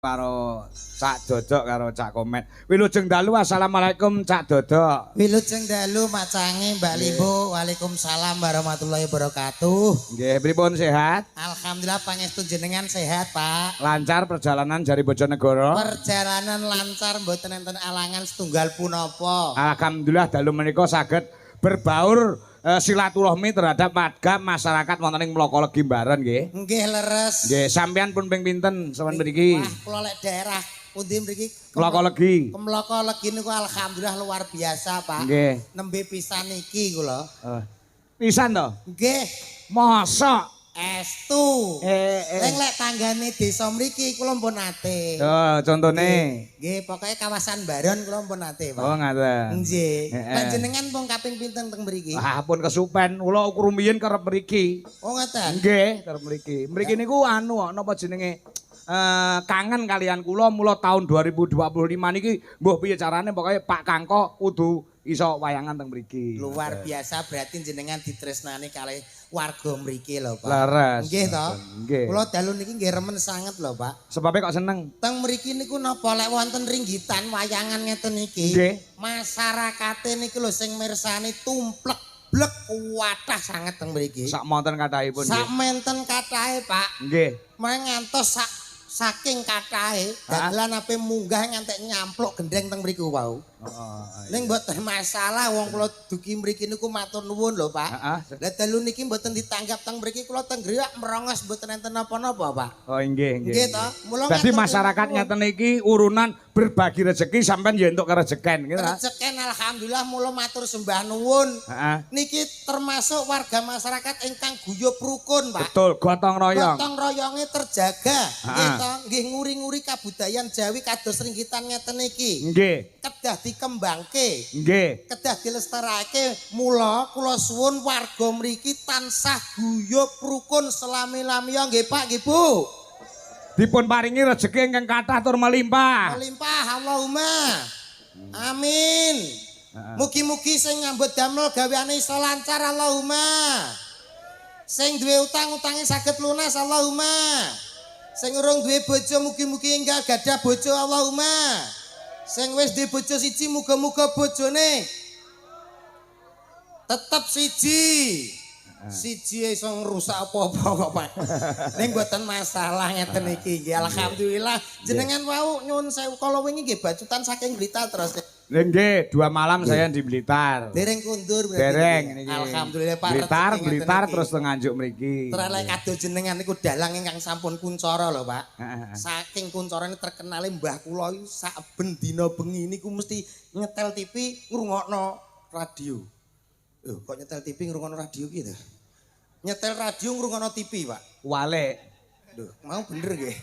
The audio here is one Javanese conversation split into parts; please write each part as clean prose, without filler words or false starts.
karo Cak Dodok karo Cak Komet. Wilujeng dalu assalamualaikum Cak Dodok. Wilujeng dalu macange Mbak Limbo. Waalaikumsalam warahmatullahi wabarakatuh. Nggih, pripun sehat? Alhamdulillah pangestu jenengan sehat, Pak. Lancar perjalanan jari Bojonegoro. Perjalanan lancar mboten enten alangan setunggal punapa. Alhamdulillah dalu menika saged berbaur silaturahmi terhadap warga masyarakat wonten ing Mlokolegi Mbaren nggih. Nggih leres. Nggih, sampean pun ping pinten sawan mriki? Wah, kula lek daerah pundi mriki? Mlokolegi. Mlokolegi niku alhamdulillah luar biasa, Pak. Nggih. Nembe pisan iki kula. Pisan to? Nggih. Mosok Estu. Lek tanggane desa mriki kula pun nate. Oh, contone. Nggih, pokoke kawasan Baron kula pun nate, Pak. Oh, ngaten. Nggih. Panjenengan pun kaping pinten teng mriki? Ah, pun kesupen. Kula rumiyin kerep mriki. Oh, ngoten. Nggih, kerep mriki. Mriki niku anu kok napa jenenge? Kangen kalian kula mula tahun 2025 niki mbuh piye carane pokoke Pak Kangko kudu iso wayangan teng mriki. Luar biasa berarti jenengan ditresnani kalih warga mriki lho, Pak. Leres. Nggih to? Nggih. Kula dalu niki nggih remen sanget lho, Pak. Sebabe kok seneng? Teng mriki niku napa lek wonten ringgitan wayangan ngeten iki? Nggih. Masyarakate niki lho sing mirsani tumplek blek kuwatah sanget teng mriki. Sak monten kathahipun Sak nggih. menten kathahe, Pak. Nggih. Mare ngantos saking kathahe dagelan ape munggah ngantek nyampluk gendeng teng mriku wau. Ning mboten masalah wong kula dugi mriki niku matur nuwun lho, Pak. Lah dalu niki mboten ditanggap teng mriki kula teng griyak merongos mboten enten napa-napa, Pak. Oh, nggih, nggih. Nggih to. Mula Dadi ngatur masyarakat nuwun. ngeten iki urunan berbagi rezeki sampean ya entuk kerejeken gitu. Rezeken alhamdulillah mula matur sembah nuwun. Heeh. Niki termasuk warga masyarakat ingkang guyub rukun, Pak. Betul, gotong royong. Gotong royonge terjaga. Nggih to, nggih nguri-nguri kabudayan Jawi kados ringgitan ngeten iki. Nggih. Kedah dikembangke. Nggih. Kedah dilestarake mula kula suwun warga mriki tansah guyub rukun selami-lamiya nggih Pak nggih Bu. Dipun paringi rezeki ingkang kathah tur melimpah. Melimpah Allahumma. Amin. Mugi-mugi sing nyambut damel gaweane iso lancar Allahumma. Sing duwe utang-utange saged lunas Allahumma. Sing urung duwe bojo mugi-mugi enggal gadah bojo Allahumma. Sing wis duwe bojo siji muga-muga bojone tetep siji. Siji iso ngrusak apa-apa kok, Pak. Ning mboten masalah ngeten iki nggih. Alhamdulillah jenengan wau nyuwun sewu kala wingi nggih bacutan saking Blitar terus. Nggih, 2 malam saya di Blitar. Dereng kundur berarti. Dereng niki. Alhamdulillah Pak. Blitar, rezeki Blitar ngeten terus iki. teng Nganjuk mriki. Terelek kados jenengan niku dalang ingkang sampun kuncara lho, Pak. Saking kuncarane terkenale Mbah kula iki saben dina bengi niku mesti nyetel TV ngrungokno radio. Lho, kok nyetel TV ngrungokno radio ki to? Nyetel radio ngrungokno TV, Pak. Wale. Duh, mau bener nggih.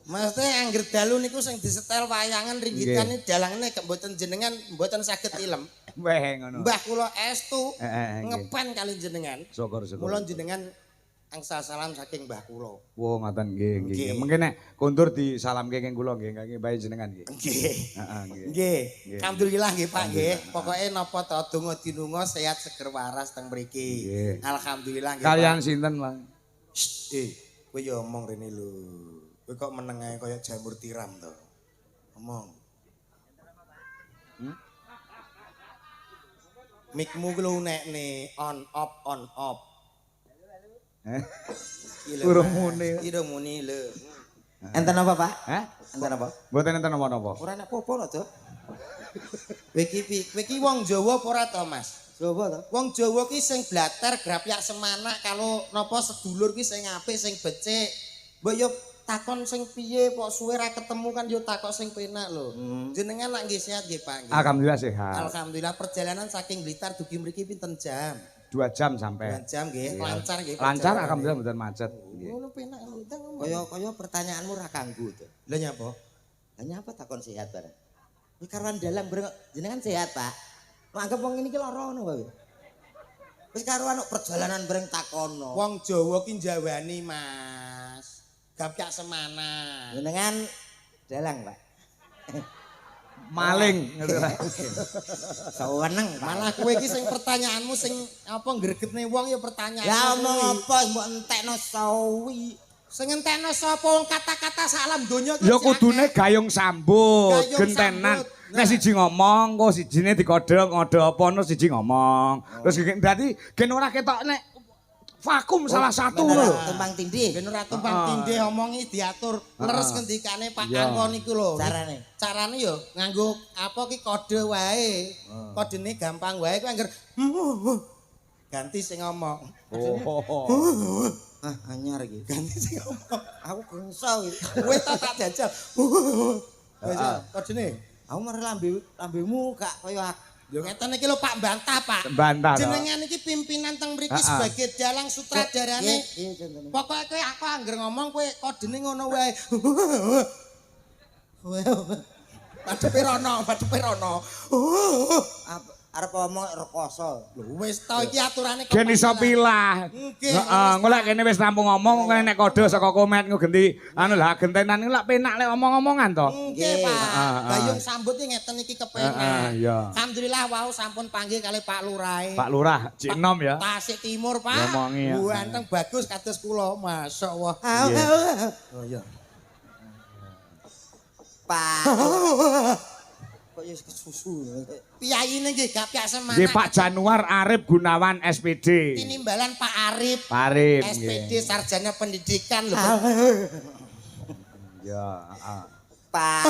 Maksudnya angger dalu niku sing disetel wayangan ringgitan iki dalangane mboten jenengan mboten saged ilem. Weh ngono. Mbah kula estu nggih. ngepen kali jenengan. Syukur-syukur. Mula jenengan angsal salam saking Mbah kula. Wo ngoten nggih, nggih. Nggih. Mungkin nek kondur disalamke keng kula nggih, nggih bae jenengan nggih. Nggih. Heeh, nggih. Nggih. Alhamdulillah nggih Pak nggih. Pokoke napa ta donga dinunga sehat seger waras teng mriki. Nggih. Alhamdulillah nggih. Kalian sinten, Bang? Kowe ya omong rene lho. Kowe kok meneng ae kaya jamur tiram to. Omong. Mikmu ku lho nekne on off. Urung muni. Irung muni lho. Enten apa, Pak? Hah? Enten apa? Mboten enten napa-napa. Ora nek apa lho, Cuk. Kowe iki wong Jawa apa ora to, Mas? Jawa to. Wong Jawa ki sing blater grapyak semanak kalau napa sedulur ki sing apik sing becik. Mbok yo takon sing piye kok suwe ra ketemu kan yo takok sing penak lho. Jenengan nak nggih sehat nggih, Pak nggih. Alhamdulillah sehat. Alhamdulillah perjalanan saking Blitar dugi mriki pinten jam? 2 jam sampai. 2 jam nggih, lancar nggih. Lancar alhamdulillah mboten macet. Ngono penak kaya pertanyaanmu ra kanggo to. Lha nyapa? Lah nyapa takon sehat bareng. Iki karuan dalang bareng jenengan sehat, Pak. Anggap wong ini ki lara ngono wae. Wis karuan perjalanan bareng takono. Wong Jawa ki njawani, Mas. Gapyak semana. Jenengan dalang, Pak. Maling. Saweneng. Malah kowe iki sing pertanyaanmu sing apa gregetne wong ya pertanyaan. Ya omong apa mbok entekno sawi. Sing ngentekno sapa wong kata-kata salam donya Ya kudune gayung sambut, Gayung gentenan. sambut. Nek siji ngomong, kok sijine ngode apa no siji ngomong. Terus dadi gen ora ketok nek vakum salah satu lho. Tumpang tindih. ben ora tumpang tindih omongi diatur leres ngendikane Pak Iya. Angkon iku lho. Carane? Carane yo nganggo apa ki kode wae. Kodene gampang wae kuwi angger ganti sing ngomong. Oh. Ah, anyar iki. Ganti sing ngomong. Aku gengso iki. Kowe tak jajal. Wis kodene. Aku merem lambemu gak kaya aku. Yo ngeten iki lho Pak Bantah, Pak. Bantah. Jenengan iki pimpinan teng mriki sebagai dalang sutradarane. Iya, jentene. Pokoke kowe aku angger ngomong kowe kodene ngono wae. Padepe rono. Arep ngomong rekoso. Lho wis to iki aturane kok. Gen iso pilah. Nggih. Heeh, engko lek kene wis rampung ngomong, kok nek kode saka komet ngenti anu lah gentenan iki lak penak lek omong-omongan to. Nggih, Pak. Gayung sambut iki ngeten iki kepenak. iya. Alhamdulillah wau sampun panggil kali Pak Lurahe. Pak Lurah, Cik Nom ya. Tasik Timur, Pak. Ngomongi ya. Ganteng bagus kados kula, masyaallah. Oh iya. Pak. Kok ya susu. Piyaine nggih gak piyak semangat. Nggih Pak Januar Arif Gunawan SPD. Tinimbalan Pak Arif. Pak Arif. SPD Sarjana Pendidikan lho. Ya, Pak.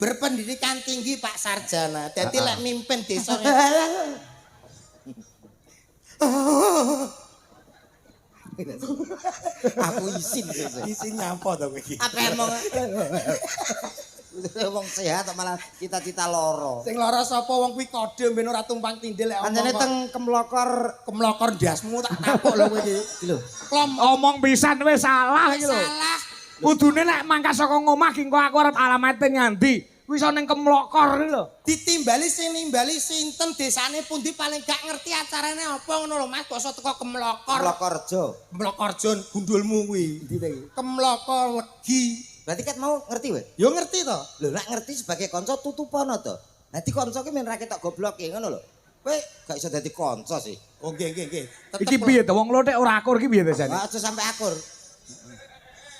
Berpendidikan tinggi Pak Sarjana. Dadi lek mimpin desa Aku isin sesuk. isi nyampo to kowe iki. Apa emang wong sehat malah cita-cita loro. Sing lara sapa wong kuwi kode ben ora tumpang tindih lek Anjane omong. teng Kemlokor ndasmu tak tapuk lho kowe iki. lho. Klom omong pisan wis salah iki lho. salah. Kudune nek mangkat saka ngomah ki engko aku arep alamate nyandi. Wis ana ning Kemlokor iki lho. Ditimbali sing nimbali sinten desane pundi paling gak ngerti acarane apa ngono lho Mas kok iso teko Kemlokor. Lokorjo. Kemlokorjon gundulmu kuwi. Ndi ta iki? Kemlokor legi. Berarti kan mau ngerti weh? Yo ngerti to. Lho nek ngerti sebagai kanca tutupono to. Dadi kanca ki men ra ketok gobloke ngono lho. Kowe gak iso dadi kanca sih. Oh nggih. Tetep Iki piye to wong lothek ora akur iki piye to jane? Aja sampe akur.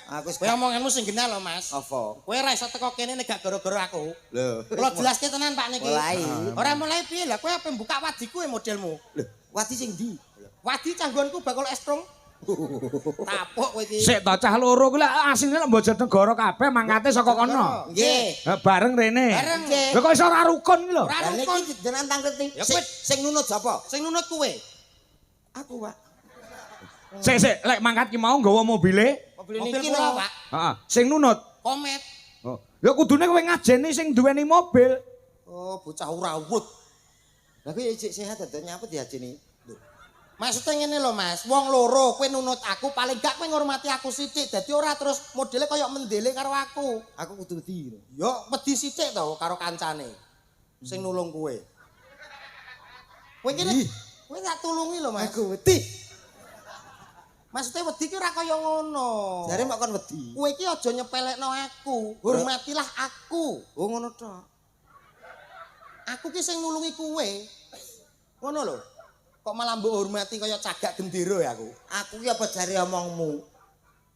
Aku wis kowe omonganmu sing genah lho Mas. apa? Kowe ora iso teko kene nek gak gara-gara aku. Lho. Kula jelaske tenan Pak niki. Mulai. Ora mulai piye lah kowe ape buka wadiku modelmu. Lho, wati sing ndi? Wadi canggonku bakul estrung. Tapuk kowe iki. Sik to cah loro kuwi lek asline lek Bojonegoro kabeh mangkate saka kono. Nggih. Ha bareng rene. Bareng. Lha kok iso ora rukun iki lho? Ora Lah rukun. niki jenengan tang ngerti. Ya kowe- Sing nunut sapa? Sing nunut kowe. Aku, Pak. Sik lek mangkat ki mau nggawa mobile. Mobil Mobil niki kula, lho. Pak. Heeh, sing nunut. Komet. Oh. Ya kudune kowe ngajeni sing duweni mobil. Oh, bocah urawut. Lah kowe isih sehat to nyapa diajeni. Maksudnya ngene lho Mas, wong loro kowe nunut aku paling gak kowe ngurmati aku sithik. Dadi ora terus modele kaya mendele karo aku. Aku kudu wedi. Yo wedi sithik to karo kancane. Sing nulung kowe. Kowe kene kowe tak tulungi lho Mas. Aku wedi. Maksudnya wedi ki ora kaya ngono. Jare mak kon wedi. Kowe iki aja nyepelekno aku. Hormatilah aku. Oh ngono tok. Aku ki sing nulungi kowe. Ngono lho. Kok malah mbok hormati kaya cagak gendera ya aku. Aku ki apa jare omongmu?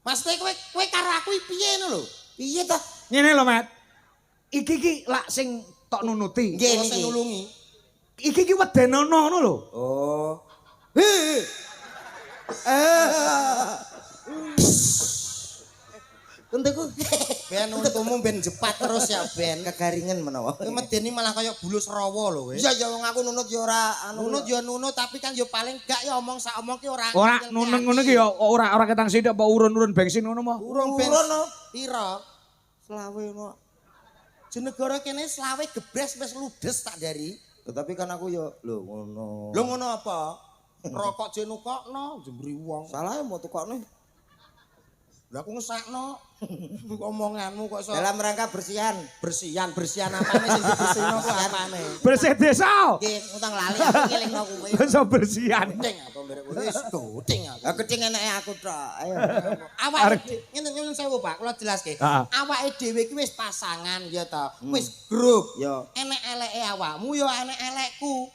Maksudnya kowe karo aku iki piye ngono lho? Piye to? Ngene lho, Mat. Iki ki lak sing tok nunuti. Nggih Kok sing niki. nulungi. Iki ki wedenono ngono lho. Oh. Untukku Ben untumu ben jepat terus ya Ben. kegaringen menawa. Kowe medeni malah kaya bulus rawa lho kowe. Iya ya wong aku nunut ya ora anu. Nunut ya nunut tapi kan ya paling gak ya omong sak omong ki ora. Ora nuneng ngono ki ya ora ketang sithik apa urun-urun bensin ngono mah. urung ben. Urun, no. Pira? Selawe no. Jenegara kene selawe gebres wis ludes tak dari. Tetapi kan aku ya lho ngono. Lho ngono apa? Rokok jenukokno jembri wong. Salah mau tukokne. Lah aku ngesakno. Omonganmu kok iso Dalam rangka bersihan. bersihan apane sing dibersihno kok apane. Bersih desa. Nggih, utang lali aku ngelingno kuwi. Iso bersihan. Kucing apa merek wis kucing aku. Lah gething eneke aku tok. Ayo. Awake ngene sewu Pak, kula jelaske. Heeh. Awake dhewe iki wis pasangan ya ta. Wis grup. Ya. Enek eleke awakmu ya enek elekku.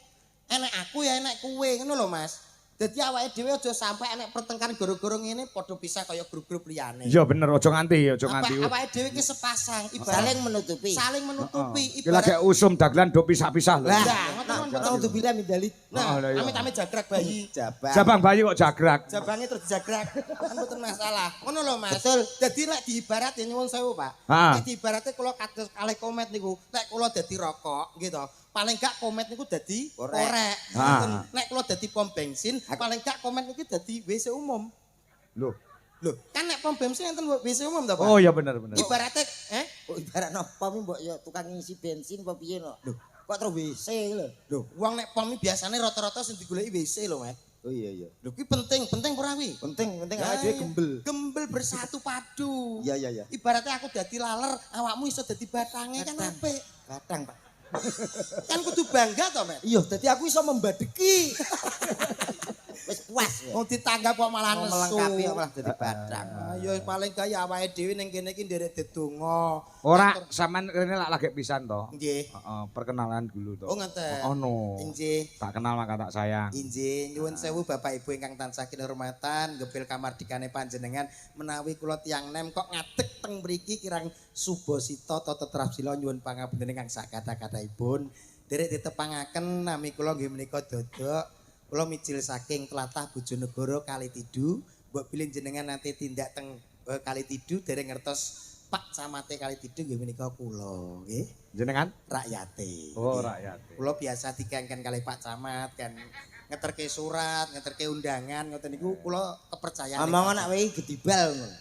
Enek aku ya enek kowe ngono lho Mas. Dadi awake dhewe aja sampe enek pertengkaran gara-gara ngene padha pisah kaya grup-grup liyane. Iya bener aja nganti Awake dhewe ki sepasang Saling menutupi. saling menutupi Iki lagi usum dagelan do pisah-pisah lho. Lah, Ngono bila mindali. Nah, lah, iya. amit-amit jagrak bayi. Jabang bayi kok jagrak. Jabange terus dijagrak. Kan mboten masalah. Ngono lho, Mas. Betul. Dadi nek diibarat ya nyuwun sewu, Pak. Ha. Nek diibarate kula kados kalih komet niku, nek kula dadi rokok nggih to. Paling gak komet niku dadi korek. Ha. Nek kula dadi pom bensin, paling gak komet niku dadi WC umum. Loh. Lho, kan nek pom bensin enten WC umum to, Pak? Oh iya bener. Ibarate Oh ibarat nopo mbok ya tukang ngisi bensin apa piye no. Lho, kok terus WC lho. Lho, wong nek pom iki biasane rata-rata sing digoleki WC lho, Mas. Oh iya. Lho kuwi penting ora kuwi? Penting Ya, awake dhewe gembel. Gembel bersatu padu. Iya. Ibaratnya aku dadi laler, awakmu iso dadi batange kan apik. Kadang, Pak. Kan kudu bangga to, Mas. Iya, dadi aku iso membadeki. Wis puas ya. Wong ditanggap kok malah nesu. Melengkapi kok malah dadi badang. Ayo paling kaya awake dhewe ning kene iki nderek dedonga. Ora sampean rene lagi pisan to. Nggih. Heeh, perkenalan dulu to. Oh ngoten. Ono. Inggih. Tak kenal maka tak sayang. Injih, nyuwun sewu Bapak Ibu ingkang tansah kinurmatan, gepil kamardikane panjenengan menawi kula tiyang nem kok ngadeg teng mriki kirang subasita tata trapsila nyuwun pangapunten ingkang sakatha-kathahipun. Derek ditepangaken nami kula nggih menika dodok kula mijil saking tlatah Bojonegoro Kalitidu, mbok pilih jenengan nanti tindak teng Kalitidu derek ngertos Pak Camate Kalitidu nggih menika kula, nggih. Jenengan? Rakyate. Oh, rakyat. Kula biasa dikengken kalih Pak Camat kan ngeterke surat, ngeterke undangan ngoten niku kula kepercayaan. Omong anak wae gedibal ngono.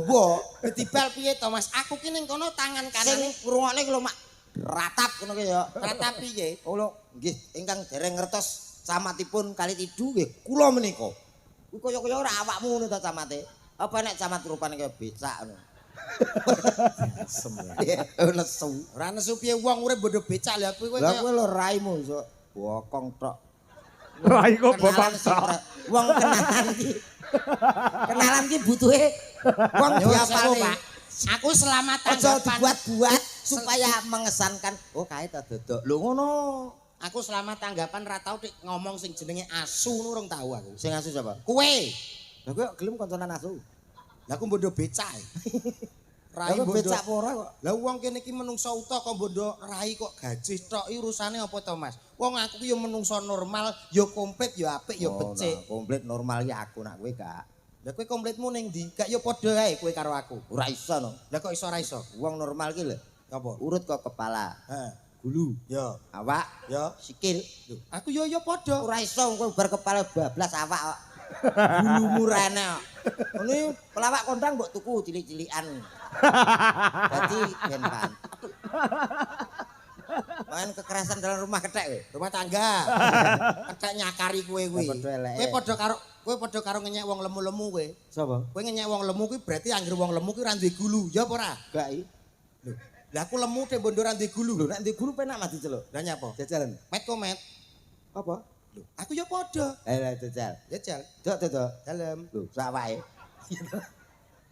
Wah, ketibal piye to Mas? Aku ki ning kono tangan Sing kanan ngrungokne lho Mak. Ratap ngono ki ya. ratap piye? Oh lho, nggih ingkang dereng ngertos camatipun Kalitidu nggih kula menika. Kuwi kaya-kaya ora awakmu ngono ta camate. Apa nek camat rupane kaya becak ngono. Nesu. Ora nesu piye wong urip bondo becak lha kuwi kowe Lah kaya kowe lho raimu iso bokong tok. Rai kok Kenalan bokong sing tok. ora- Wong kenalan ki. Kenalan ki butuhe wong Nyuwun sewu, diapalne. Pak. Aku selamat Aja tanggapan. dibuat-buat supaya mengesankan. Oh kae ta dodok. Lho ngono. Aku selamat tanggapan ra tau dik ngomong sing jenenge asu ngono urung tau aku. Sing asu sapa? Kowe. Lah kowe gelem kancanan asu. Lah aku bondo becak. Lah kowe becak apa ora kok? Lah wong kene iki menungso uta kok bondo rai kok gaji tok iki urusane apa to Mas? Wong aku ki ya menungso normal, ya komplit, ya apik, ya becik. Nah, komplit normal ya aku nak kowe gak. Lah kowe komplitmu ning ndi? Gak ya padha ae kowe karo aku. Ora iso no. Lah kok iso ora iso? Wong normal ki lho. Apa? Urut kok kepala, Heeh. gulu, Ya, awak, ya. sikil. Lho, aku ya padha. Ora iso kowe bar kepala bablas awak kok. Gulumu rene kok. Ini pelawak kondang mbok tuku cilik-cilikan. Dadi ben pan. Main kekerasan dalam rumah kethek kowe. Rumah tangga. Kecek nyakari kowe kuwi. Padha eleke. Kowe padha karo ngenyek wong lemu-lemu kowe. Sapa? Kowe ngenyek wong lemu kuwi berarti anggere wong lemu kuwi ra duwe gulu, ya apa ora? Gak i. Lho, lah aku lemu te bondo ra duwe gulu. Lho nek ndi guru penak mati celuk. Lah nyapa? Jajalan. Met komet. Apa? Lho, aku ya padha. Lah jajal. Ya jal. Dok. Dalem. Lho, sak wae.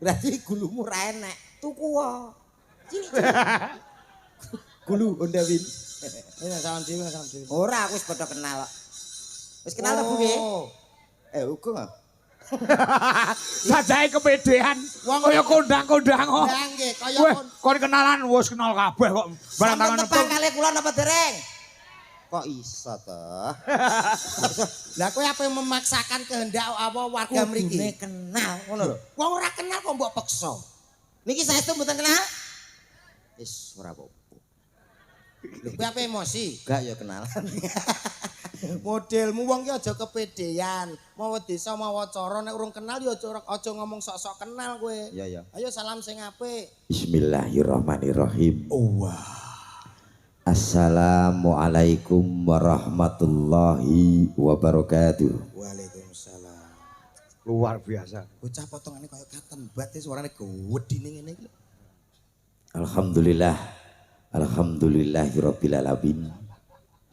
Berarti gulumu ra enek. Tuku wae. Cilik-cilik. Gulu Honda Win. Ini salam dhewe. Ora aku wis padha kenal kok. Wis kenal ta Bu nggih? Uga nggak? Sajae kepedean. Kaya kondang-kondang kok. Lah nggih, kaya Weh, kon kenalan wis kenal kabeh kok. Barang tangan Tepang kali kula napa dereng? Kok iso toh? Lah kowe apa yang memaksakan kehendak apa warga mriki? Kudune kenal ngono lho. Wong ora kenal kok mbok peksa. Niki saestu mboten kenal? Wis ora apa-apa. Lho kowe apa emosi? Gak ya kenalan. Modelmu wong ki aja kepedean. Mawa desa mawa cara nek urung kenal ya aja ngomong sok-sok kenal kowe. Iya. Ayo salam sing apik. Bismillahirrahmanirrahim. Wah. Assalamualaikum warahmatullahi wabarakatuh. Waalaikumsalam. Luar biasa. Bocah potongane kaya katembat suarane gedhi ning ngene iki lho. Alhamdulillahirabbil alamin.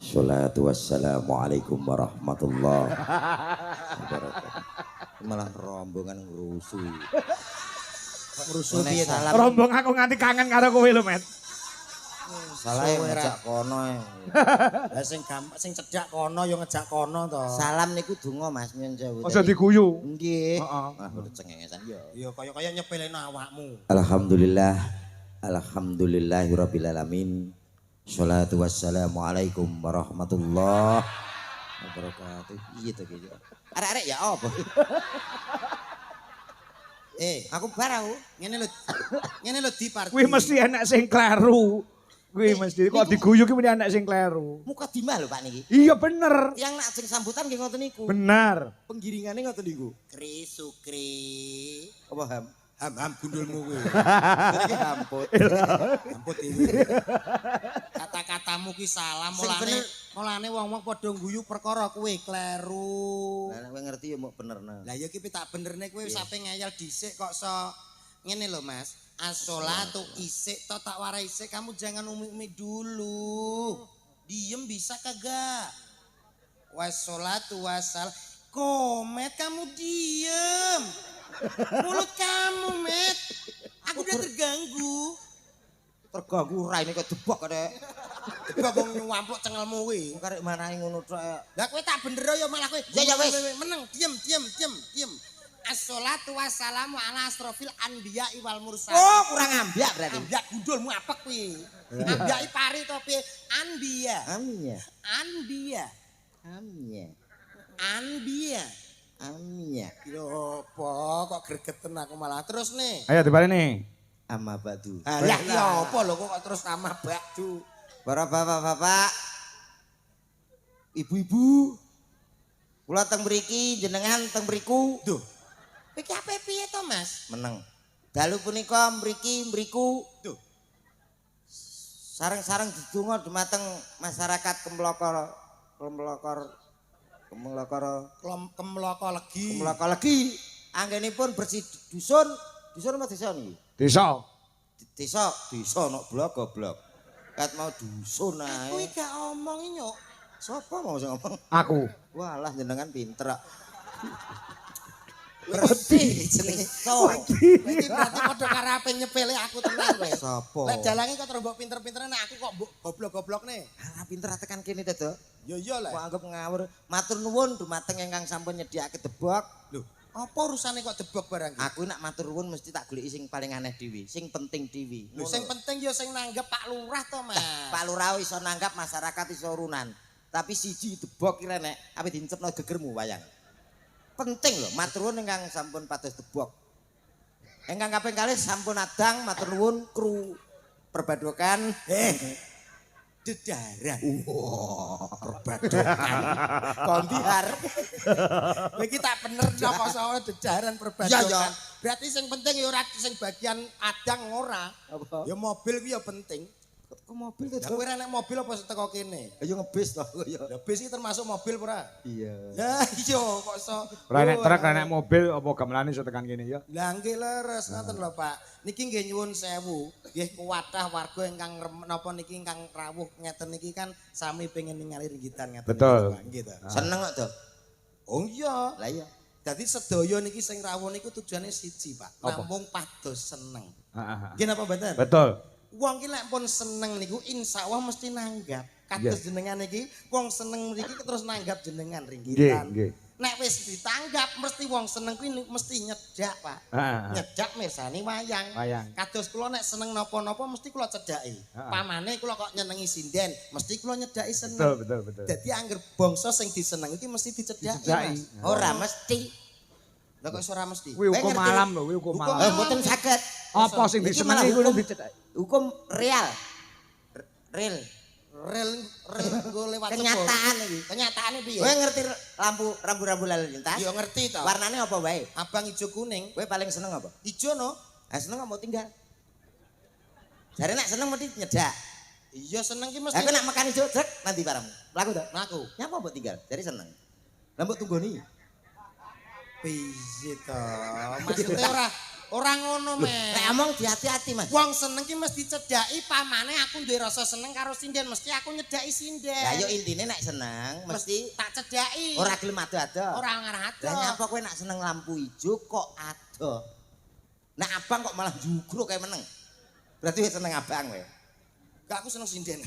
Sholatu wassalamu alaikum warahmatullahi wabarakatuh. Malah rombongan ngrusu. Kok ngrusu piye ta? Rombong aku nganti kangen karo kowe lho, Met. Salah ngejak kono. Lah sing cedhak kono ya ngejak kono to. Salam niku donga Mas nyun sewu. Aja diguyu. Nggih. Heeh. Ah urut cengengesan ya. Ya kaya nyepeleno awakmu. Alhamdulillah. Alhamdulillahirabbil alamin. Sholatu wassalamu alaikum warahmatullahi wabarakatuh. Iya to gitu. Arek-arek ya apa? Aku bar aku. Ngene lho di party. Kuwi mesti anak sing kleru. Kuwi mesti kok diguyu ki mesti anak sing kleru. Muka dimah lho Pak niki. Iya bener. Yang nak sing sambutan nggih ngoten niku. Benar. Penggiringane ngoten niku. Kri sukri. Apa ham? Ham gundulmu kuwi. Iki hamput. Ampun iki. Kata-katamu ki salah mulane wong-wong padha guyu perkara kowe kleru. Lah nek kowe ngerti ya mok benerna. Lah ya ki tak benerne kowe wis ape ngayal dhisik kok ngene lho Mas. As-sholatu isik to tak warai isik kamu jangan umi-umi dulu. Diem bisa kagak? Was-sholatu wasal. Komet kamu diem. Mulut kamu, Met. Aku udah terganggu. Terganggu ora ini kok debok kok. Debok wong nyuampluk cengelmu kuwi. Karek manahi ngono tok. Lah kowe tak bener ya malah kowe. Ya wis. Meneng, diem. As-sholatu wassalamu ala asrofil anbiya wal mursalin. Oh, kurang ambiak berarti. Ambiak gundulmu apek kuwi. Ambiak pari to piye? Anbiya. Amnya. Anbiya. Amnya. Anbiya. Amnya. Yo apa kok gregeten aku malah terus nih. Ayo dibaleni. Ama badu. Lah ya apa lho kok terus sama bakdu. Para bapak-bapak, ibu-ibu, kula teng mriki jenengan teng mriku. Duh. Iki ape piye to, Mas? Meneng. Dalu punika mriku. Duh. Sareng-sareng didonga dumateng masyarakat Kemlokor Kemloko legi. Anggenipun bersih dusun apa desa niki? Desa. Desa nok blok goblok. Kat mau dusun ae. Kuwi gak omong nyok. Sopo mau sing ngomong? Aku. Walah jenengan pinter. Bersih jenenge so. Iki berarti padha karo ape nyepele aku tenan kowe. Sopo? Lek dalange kok terus mbok pinter-pintere nek aku kok mbok goblok-goblokne. Ora pinter tekan kene to, Dok. Ya iya lah. Kok anggap ngawur. Matur nuwun dumateng ingkang sampun nyediakake debok. Lho, apa urusane kok debok barang iki? Aku nak matur nuwun mesti tak goleki sing paling aneh dhewe, sing penting dhewe. Lho sing penting ya sing nanggep Pak Lurah to, Mas. Pak Lurah iso nanggap masyarakat iso urunan. Tapi siji debok ki nek ape dincepno gegermu wayang. Penting lho, matur nuwun ingkang sampun pados debok. Ingkang kaping kalih sampun adang matur nuwun kru perbadokan. Dedaran. Perbadokan. Kondiar. Kowe iki tak bener napa soal dedaran perbadokan. Ya, ya. Berarti sing penting ya ora sing bagian adang ora. Apa? Ya mobil kuwi ya penting. Kok mobil to? Lah kowe ora nek mobil apa sing teko kene? Ayo ngebis to ya. Lah bis iki termasuk mobil ora? Iya. Ya iya kok iso. Ora nek truk, ora nek mobil apa gamelane iso tekan kene ya. Lah nggih leres ngoten lho Pak. Niki nggih nyuwun sewu. Nggih kuwathah warga ingkang napa niki ingkang rawuh ngeten niki kan sami pengen ningali ringgitan ngeten. Betul. Nggih to. Seneng kok, Dok. Oh iya. Lah iya. Dadi sedaya niki sing rawuh niku tujuane siji, Pak. Apa? Namung pados seneng. Heeh. Nggih napa mboten? Betul. Wong ki lek pun seneng niku insyaallah mesti nanggap. Kados jenengan iki wong seneng mriki terus nanggap jenengan ringgitan. Nggih. Nek wis ditanggap mesti wong seneng kuwi mesti nyedak, Pak. Heeh. Nyedak mirsani wayang. Wayang. Kados kula nek seneng napa-napa mesti kula cedhaki. Pamane kula kok nyenengi sinden, mesti kula nyedaki seneng. Betul. Dadi angger bangsa sing diseneng iki mesti dicedhaki. Dicedhaki. Mas. Ora mesti. Lah kok ora mesti. Kuwi hukum ngerti. alam lho, kuwi hukum Hukum alam. Mboten saged. Apa sing Iki malah disenengi kuwi hukum- dicethaki. Hukum real. Real. Rel nggo lewat Kenyataan sepur. iki. Kenyataane piye? Kowe ngerti rambu-rambu lalu lintas? Yo ngerti to. Warnane apa wae? Abang ijo kuning, Kowe paling seneng apa? ijo no. Ah seneng mau tinggal. Jare nek seneng mesti nyedak. Iya seneng ki mesti. Lah kowe nek makan ijo jek nanti bareng. Laku to? Mlaku. Nyapa mbok tinggal? Jare seneng. Lah mbok tunggoni. Piye to? Maksudnya ora ngono, Mas. Nek omong hati-hati, Mas. Wong seneng ki mesti cedhaki pamane aku duwe rasa seneng karo sinden, mesti aku nyedhaki sinden. Lah yo intine nek seneng mesti tak cedhaki. ora gelem ado-ado. Ora ngarah-ado. Lah nyapa kowe nek seneng lampu ijo kok ado? Nek abang kok malah jugruk kayak meneng. Berarti wis seneng abang kowe. Gak aku seneng sinden.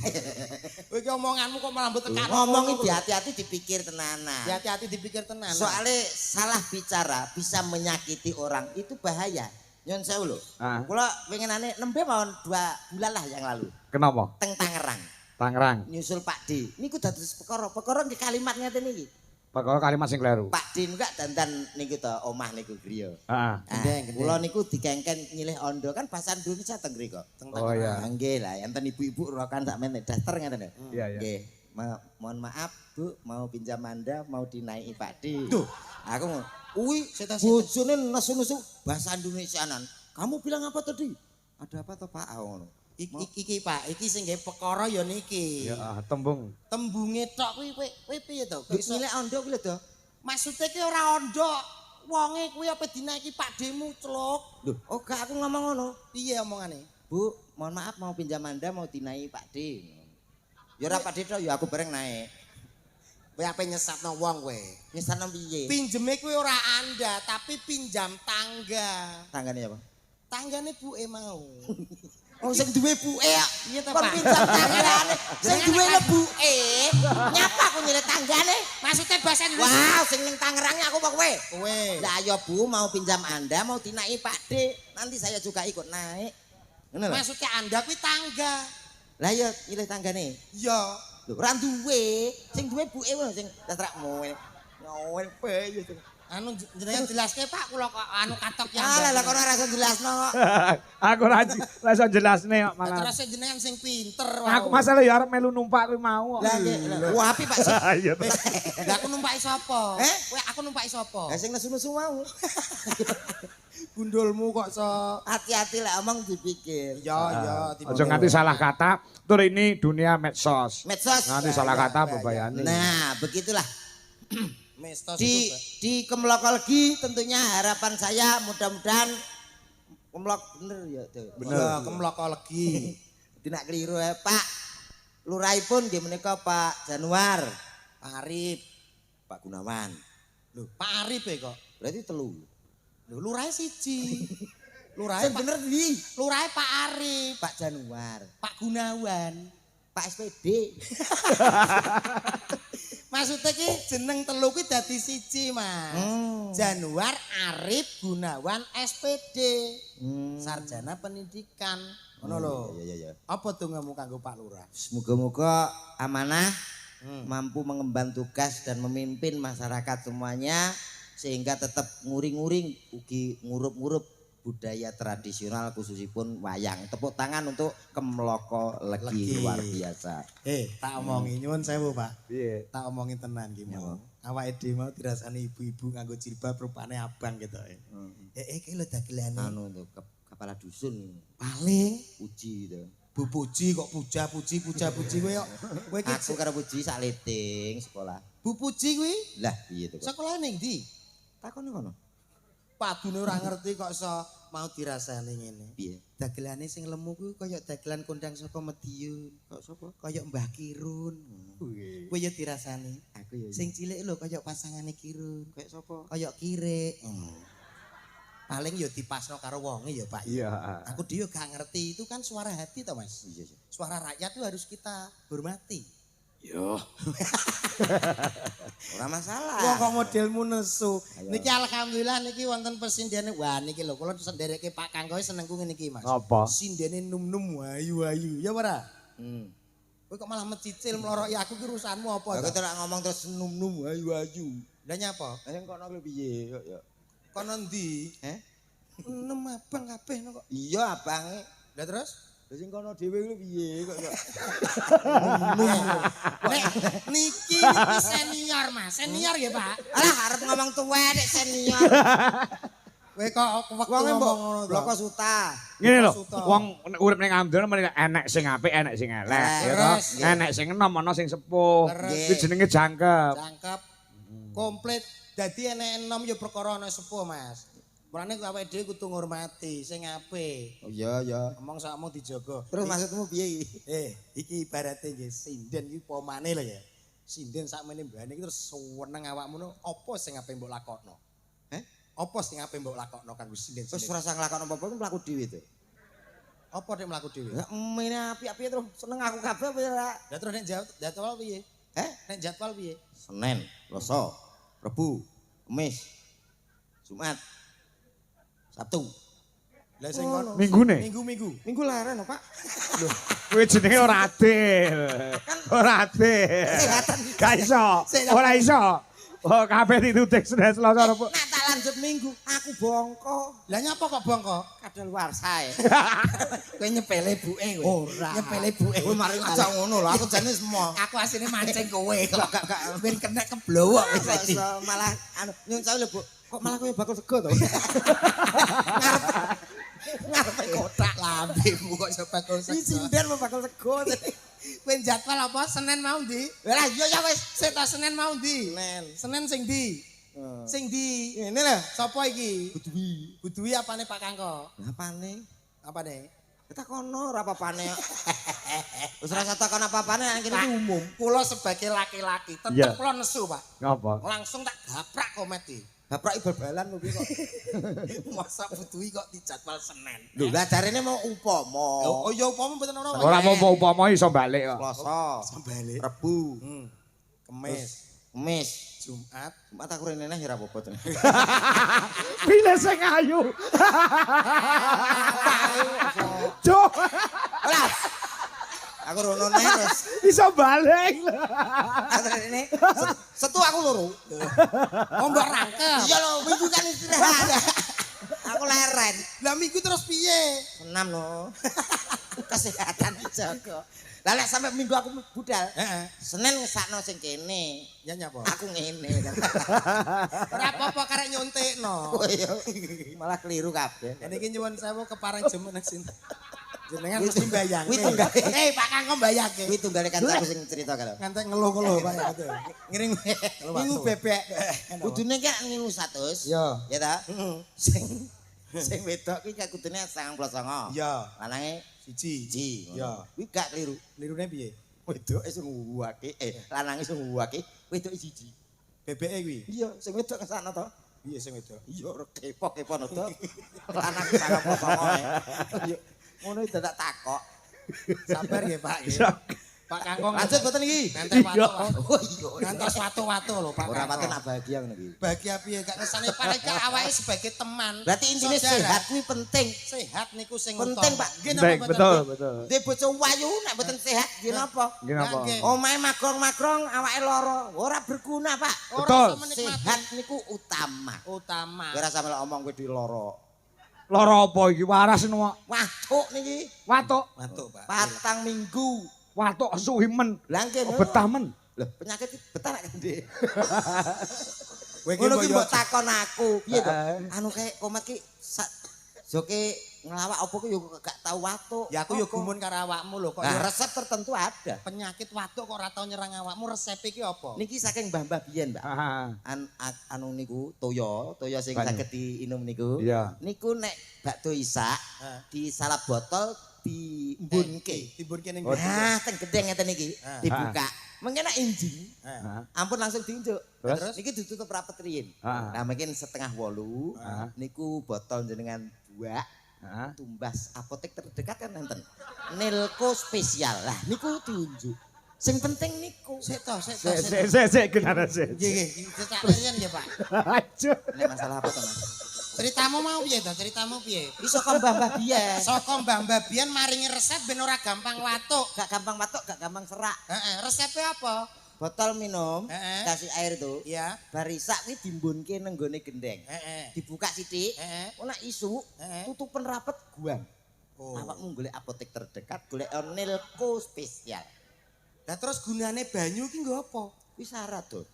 Kowe iki omonganmu kok malah mbok tekan. Ngomong iki hati-hati dipikir tenanan. Hati-hati dipikir tenan. Soalnya salah bicara bisa menyakiti orang itu bahaya. Nyon sewu lho. Kula pengenane nembe mawon 2 bulan lah yang lalu. Kenapa? Teng Tangerang. Tangerang. Nyusul Pak D. Niku dados perkara nggih kalimat ngeten iki. Perkara kalimat sing kleru. Pak D niku dandan niku to omah niku griya. Heeh. Gendeng. Kula niku dikengken nyilih ondo kan bahasa Indonesia teng mriku. Oh iya. Nggih lah, enten ibu-ibu rokan sak men daster ngeten lho. Iya iya. Nggih. Mohon maaf Bu, mau pinjam Anda, mau dinaiki Pak D. Duh. Aku Uwi, bojone nesu-nesu bahasa Indonesianan. Kamu bilang apa tadi? Ada apa toh Pak? Ngono. Iki Pak, iki sing nggih perkara ya niki. Ya tembung. Tembunge tok kuwi kowe piye to? Nyilek ondo kuwi lho to. Maksude ki ora ondo. Wonge kuwi apa dinaiki Pak Demu celuk. Lho, oh gak aku ngomong ngono. Piye omongane? Bu, mohon maaf mau pinjam Anda, mau dinaiki Pak D. Ya ora Pak D to, ya aku bareng naik. Kowe ape nyesatno wong kowe? Nyesatno piye? Pinjeme kuwi ora Anda, tapi pinjam tangga. Tanggane apa? Tanggane buke mau. Oh sing duwe buke ya. Iya to, Kon Pak. pinjam tanggane. Sing duwe lebuke. Nyapa aku nyilih tanggane? Maksudnya bahasa Indonesia. Wow, sing ning Tangerang aku apa kowe? Kowe. Lah ya Bu, mau pinjam Anda, mau dinaiki Pak D. Nanti saya juga ikut naik. Ngono lho. Maksudnya Anda kuwi tangga. Lah ya nyilih tanggane. Iya. Lho ora duwe, sing duwe buke ngono sing datrakmu. Nyowel pe ya. Anu jenengan jelaske Pak kula kok anu katok yang. Lah kono ora iso jelasno kok. Aku ra iso jelasne kok malah. Terus jenengan sing pinter Aku masalah ya arep melu numpak kuwi mau. Lah nggih, wah apik Pak sih. Iya. Lah aku numpaki sapa? Eh? Kowe aku numpaki sapa? Lah sing nesu-nesu mau. Gundulmu kok so. Hati-hati lah omong dipikir. Ya, Aja nganti salah kata. Tur ini dunia medsos. Medsos. Nanti salah kata bebayani. Nah, begitulah. Mestos Di itu. di Kemlokolgi tentunya harapan saya mudah-mudahan Kemlok bener ya tuh. Bener. Ya, kemlokolegi. Tidak keliru ya Pak. Lurahipun nggih menika Pak Januar, Pak Arif. Pak Gunawan. Lho, Pak Arif ya kok. Berarti telu. Lho, lurahe siji. Lurahe Sing bener ndi? Lurahe Pak Arif, Pak Januar, Pak Gunawan. Pak SPD. Maksudnya ki jeneng telu ki dadi siji, Mas. Januar, Arif, Gunawan, SPD. Sarjana pendidikan. Ngono lho. Iya. Apa tunggamu kanggo Pak Lurah? Semoga-moga amanah, mampu mengemban tugas dan memimpin masyarakat semuanya sehingga tetap nguring-nguring ugi ngurup-ngurup budaya tradisional khususipun wayang. Tepuk tangan untuk Kemlokolegi luar biasa. Tak omongi nyuwun sewu, Pak. Piye? Tak omongin tenan ki mau. Awake dhewe mau dirasani ibu-ibu nganggo jilbab rupane abang gitu. Iki lho dagelane. Anu untuk kepala dusun Paling puji gitu. Bu Puji kok puja-puji kowe kok. Kowe iki Aku karo puji sak leting sekolah. Bu Puji kuwi Lah piye to kok? sekolah ning ndi? Takon kono. Padune ora ngerti kok iso mau dirasani ngene. Piye? Dagelane sing lemu kuwi kaya dagelan kondang saka Madiun. Kok sapa? Kaya Mbah Kirun. Kowe ya dirasani. Aku ya. Sing cilik lho kaya pasangane Kirun. kayak sapa? Kaya Kirek. Paling ya dipasno karo wonge ya, Pak. Iya. Aku dhewe gak ngerti itu kan suara hati toh, Mas. Iya. Suara rakyat itu harus kita hormati. Yo. Ora masalah. Wong kok modelmu nesu. Ayo. Niki alhamdulillah niki wonten persindene. Wah niki lho kula sendereke Pak Kangkoe senengku ngene iki, Mas. Apa? Sindene num-num ayu-ayu. Ya ora? Kowe Kowe kok malah mencicil meloroki aku ki urusanmu apa? Aku terus ngomong terus num-num ayu-ayu. Lah nyapa? Sing kono kuwi piye kok ya? Kono ndi? Nem abang kabeh no kok. Iya abange. Lah terus? Lah sing kono dhewe kuwi piye kok ya? Nek niki senior, Mas. Senior ya, Pak. Alah arep ngomong tuwek nek senior. Kowe kok waktu Wong ngomong ngono to. bloko suta. Ngene lho, Suto. wong urip ning Amdal meneh enek sing apik, enek sing elek, ya toh. Leres. Enek sing enom, ana sing sepuh. Leres. Kuwi jenenge jangkep. Cangkep. Komplit. Dadi enek enom ya perkara ana sepuh, Mas. Mulane awake dhewe kudu ngurmati sing apik. Oh iya ya. Ngomong sakmu dijaga. Terus maksudmu piye iki? Iki ibarate nggih sinden iki pomane lho ya. Sinden sakmene mbane iki terus seneng awakmu no apa sing ape mbok lakokno? Apa sing ape mbok lakokno kanggo sinden? Wis ora usah nglakoni apa-apa mlaku dhewe to. Apa nek mlaku dhewe? Ya mene apik-apik terus seneng aku kabeh apa ora? Lah terus nek jadwal piye? Nek jadwal piye? Senin, Selasa, Rabu, Kamis, Jumat, Sabtu. Lah sing kon Minggune. minggu-minggu. Minggu leren, Pak. Kowe jenenge ora adil. Ora adil. Kesehatan. Gak iso. Ora iso. Oh, kabeh ditutik Senin Selasa Rabu. Nah, tak lanjut minggu, aku bongko. Lah nyapa kok bongko? Kadaluwarsa. Kowe nyepele buke kowe. Ora. Nyepele buke. Kowe mari ngajak ngono lho, aku jane semua. Aku asline mancing kowe kok. Gak Ben kena keblowok wis saiki. malah anu nyun sewu lho, Bu. Kok malah kowe bakal sego to? Ngarepe kotak Lambemu kok iso bakul Iki sego. sinden mau bakal sego. Kowe jadwal apa Senin mau ndi? Lah iya ya wis. Sik ta Senin mau ndi? Senin. Senin sing ndi? Sing ndi? Ngene lho. Sapa iki? Budwi. Budwi apane Pak Kangko? Apane? Apane? Kita kono ora apa-apane. Wis ora usah takon apa-apane nang kene iki umum. Kula sebagai laki-laki Iya. tetep kula nesu, Pak. Ngapa? Langsung tak gaprak komedi. Bapak bal-balan kok kok. Masa Budwi kok dijadwal Senin. Lho lah jarene mau upama. Oh ya upama mboten ora. Ora mau upama iso balik kok. Selasa, Sambale. Rebu, Kemis, Kamis, Jumat. Jumat aku rene neh ya ora apa-apa. Pilih sing ayu. Cuk, Lah. Aku rono neh terus. iso balik. Aku rene setu aku loro. Oh mbak rangkep. Iya lho, minggu kan istirahat. Aku leren. Lah minggu terus piye? Senam lho. Kesehatan dijaga. Lah lek sampe minggu aku budal. Heeh. Senin ngesakno sing kene. Ya nyapa? Aku ngene. Ora apa-apa karek nyontekno. Oh iya. Malah keliru kabeh. Ini iki nyuwun sewu kepareng jemen sinten. Jenengan mesti mbayang. Kuwi tunggale. Pak Kangko mbayangke. Kuwi tunggale kancaku sing cerita kalau. Ngantek ngeluh-ngeluh Pak ya betul. Ngiring ngingu bebek. Kudune kan ngingu 100. Iya. Ya ta? Sing wedok ki kudune 99. Iya. Lanange Siji. siji. Iya. Kuwi gak keliru. Lirune piye? Wedoke sing nguwake, lanange sing nguwake, wedoke siji. Bebeke kuwi. Iya, sing wedok kesana to. Piye sing wedok? Iya, ora kepo-kepo to. Lanang sangat potongan. Iya. Ngono iki dadak takok. Sabar nggih Pak. Pak Kangko Lanjut boten iki. ngantek watu. Oh iya. Ngantos watu-watu lho Pak. Ora Kangko. paten nak bahagia ngono iki. Bahagia piye gak kesane paling gak awake sebagai teman. Berarti intine saudara. sehat kuwi penting. Sehat niku sing Penting, utama. Pak. Nggih napa Baik, mboten, betul, Pak? betul. Dhe bojo wayu nek mboten sehat nggih napa? Gini apa? Nggih. Omahe magrong-magrong awake lara, ora berguna, Pak. Ora Betul. iso menikmati. Sehat niku utama. Utama. Kowe ora sampe omong kowe di lara. Lara apa iki waras no. Watuk niki Watuk, Mantuk, Pak. patang minggu. watuk suwimen. Lah nggih. Betah men. Lho, penyakit iki betah nek ndi? Kowe iki Ngono ki mbok mbok takon aku. Piye to? Eh. Anu kae komat ki joke ngelawak apa ku yo gak tau watuk. Ya aku yo Apa? gumun karo awakmu lho kok Nah, yo resep tertentu ada. penyakit watuk kok ora tau nyerang awakmu resep iki apa? Niki saking mbah-mbah biyen, Mbak. Anu niku toya sing Banyu. saged diinum niku. Iya. Niku nek bakdo isak Heeh. di salap botol diembunke. Timbunke ning Oh, Nah, teng gedeng ngeten iki Ah. dibuka. Mengena injing. Heeh. Ampun langsung diunjuk. Terus? Niki ditutup rapet riyin. Ah. Nah, mungkin setengah 8 Ah. niku botol jenengan buak Heeh. tumbas apotek terdekat kan enten. Nilko spesial. Lah niku diunjuk. Sing penting niku. Sik to, sik to. Sik kenapa sik? Nggih, nggih, cecak riyen nggih, Pak. Aja. Nek masalah apa to, Mas? Ceritamu mau piye to? Ceritamu piye? Iso kok mbah-mbah biyen. Saka Mbah Biyen maringi resep ben ora gampang watuk. Gak gampang watuk, gak gampang serak. Heeh, resepnya apa? Botol minum, Heeh. kasih air tuh. Iya. Barisak kuwi dimbunke nang gone gendeng. Heeh. Dibuka sithik. Heeh. Ora isu, Heeh. tutupen rapet guam. Oh. Awakmu golek apotek terdekat, golek Nilko spesial. Lah terus gunane banyu ki nggo apa? Wis syarat tuh.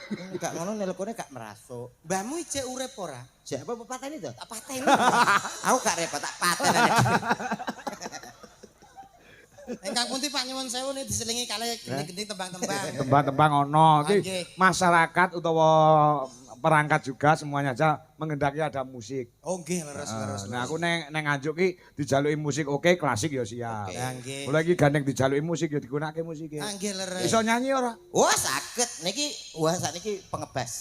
Ini gak ngono Nilkone gak merasuk. Mbahmu ijek urip ora? Jek apa pateni to? Tak pateni. Aku gak repot tak pateni. Engkang pundi Pak nyuwun sewu nih diselingi kalih gending-gending tembang-tembang. Tembang-tembang ono. Nggih. Iki masyarakat utawa perangkat juga semuanya aja mengendaki ada musik. Oh nggih leres. Nah aku neng Nganjuk ki dijaluki musik oke, klasik ya siap. Lah nggih. Mulai iki gandeng dijaluki musik ya digunakake musik. Ah nggih leres. Iso nyanyi ora? Wah, saged. Niki wah sakniki pengebas.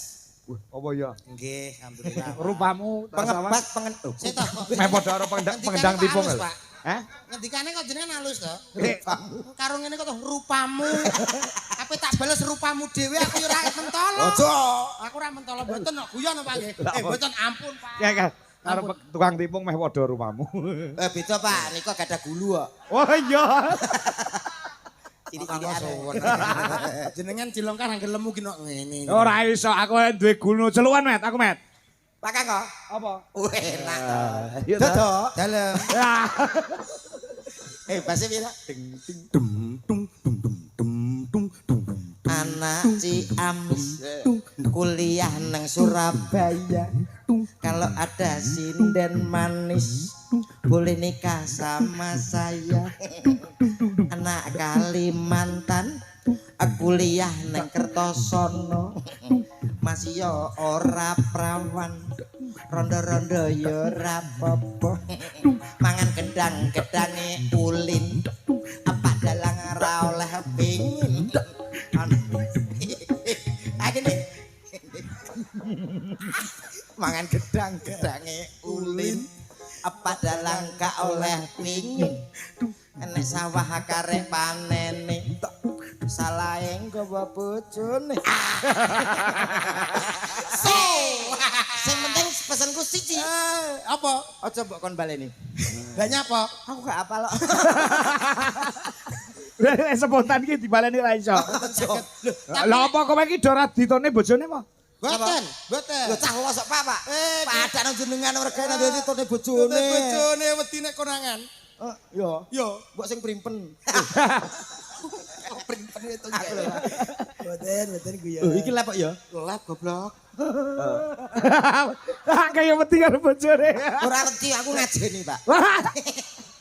Wah, apa ya? Nggih, alhamdulillah. Rupamu Pengebas pengen. Sik to. meh padha karo pendang tipung. Pak. Hah? Ngendikane kok jenengan halus to? Rupamu. Karo ngene kok to rupamu. Apa tak bales rupamu dhewe aku ya ora mentolo. Ojo. Aku ora mentolo mboten kok guyon Pak nggih. Mboten ampun Pak. Ya kan. Karo tukang tipung meh padha rupamu. Beda Pak, niku gak ada gulu kok. Oh iya. Cilik-cilik Jenengan cilongkar angger lemu ki nok ngene. Ora iso aku duwe gulu celuan met aku met. Pak Kangko. Apa? Enak. Iya Dodok. Dalem. Bahasa pira? Anak Ciamis kuliah nang Surabaya. Kalau ada sinden manis boleh nikah sama saya. Anak Kalimantan kuliah nang Kertosono. Masih yo ora prawan. Rondo-rondo yo ora apa-apa. Mangan gedang-gedange ulin. Apa dalang ora oleh pingin. Agene. Mangan gedang-gedange ulin. Apa dalang gak oleh pingin. Enek sawah karek panene. Salahe nggawa bojone. Sing penting pesanku siji. Apa? Aja mbok kon baleni. Banyak apa? Aku gak apal kok. Spontan iki dibaleni ra iso. Lah apa kowe iki do ra ditone bojone apa? Boten, boten. Lho cah losok Pak. Eh, Pak ada nang jenengan regane dadi tone bojone. Bojone wedi nek konangan. Yo, Yo, mbok sing primpen. primpen itu Aku lho. Boten guyon. Oh, iki lepok ya? Lep goblok. Kayak wedi karo bojone. Ora ngerti aku ngajeni, Pak.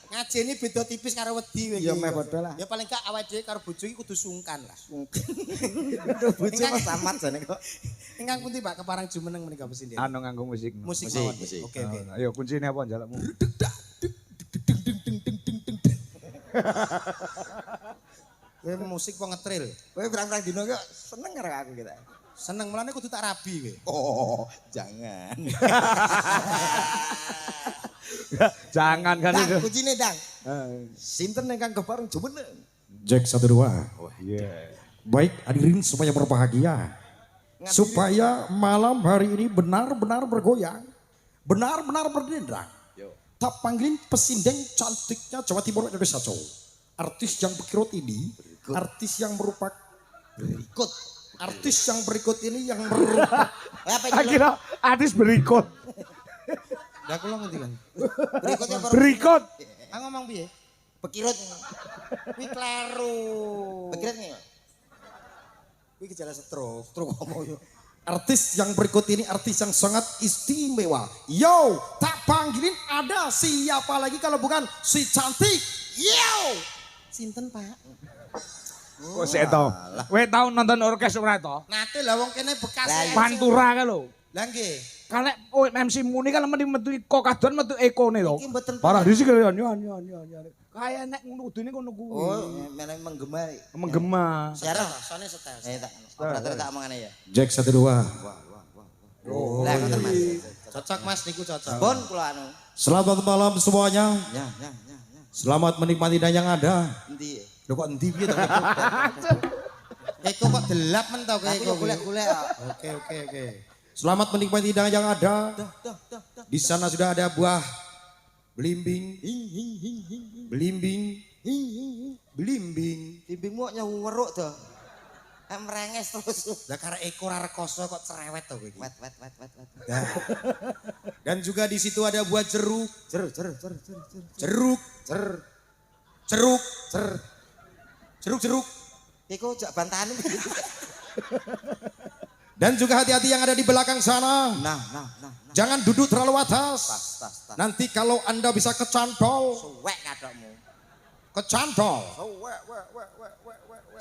Ngajeni beda tipis karo wedi kowe. Ya meh padha lah. Ya paling gak awake dhewe karo bojo iki kudu sungkan lah. Bojo kok samat jane kok. Ingkang pundi Pak keparang jumeneng menika pesindian? Anu nganggo musik. Musik. Musik. Oke, oke. Ayo kuncine apa njalukmu? Kowe musik kok ngetril. Kowe pirang-pirang dino kok seneng karo aku kita. Seneng mulane kudu tak rabi kowe. Oh, jangan. Jangan kan Dang, itu. kucine Dang. Sinten ingkang kepareng jumeneng? Jack 12. Iya. Baik hadirin semuanya berbahagia. Supaya malam hari ini benar-benar bergoyang. Benar-benar berdendang. Tak panggilin pesindeng cantiknya Jawa Timur Indonesia Jawa. Artis yang berikut ini. Artis yang merupakan Berikut. Artis yang berikut ini yang merupakan Apa iki? Akhirnya artis berikut. Lah kula ngendi kan? Berikutnya baru Berikut. Ah ngomong piye? bekirut. Kuwi kleru. Bekirut nih. Kuwi gejala stroke. Stroke apa yo? artis yang berikut ini artis yang sangat istimewa. Yo, tak panggilin ada siapa lagi kalau bukan si cantik. Yo. Sinten Pak? Kok sik to? Kowe tau nonton orkes ora to? Nate lah wong kene bekas. Lah, Pantura ka lho. Lah nggih. Kalek MC Muni kan metu Iko kadon metu Ekone to. Iki mboten Parah dhisik ya. Kayak nek ngono kudune ngono kuwi. Oh, meneh menggema. Menggema. Siara. Sone setel. Tak operator tak omongane ya. Jack 12. Lah ngoten Mas. Cocok Mas niku cocok. Bon kula anu. Selamat malam semuanya. Ya. Selamat menikmati dan yang ada. Endi? Loh kok endi piye to? Eko kok delap men to kowe Aku yo golek-golek. Oke. Selamat menikmati dan yang ada. Dah. Di sana sudah ada buah belimbing. Belimbing. Bimbingmu nyeweruk to. Merenges terus. Lah karek Eko ra rekoso kok cerewet to kowe iki. Wet. Dan juga di situ ada buah jeruk. Cer. Jeruk. Iku jak bantahan. Dan juga hati-hati yang ada di belakang sana. Nah. Jangan duduk terlalu atas. Tas. Nanti kalau Anda bisa kecantol. Suwek kadokmu. Kecantol.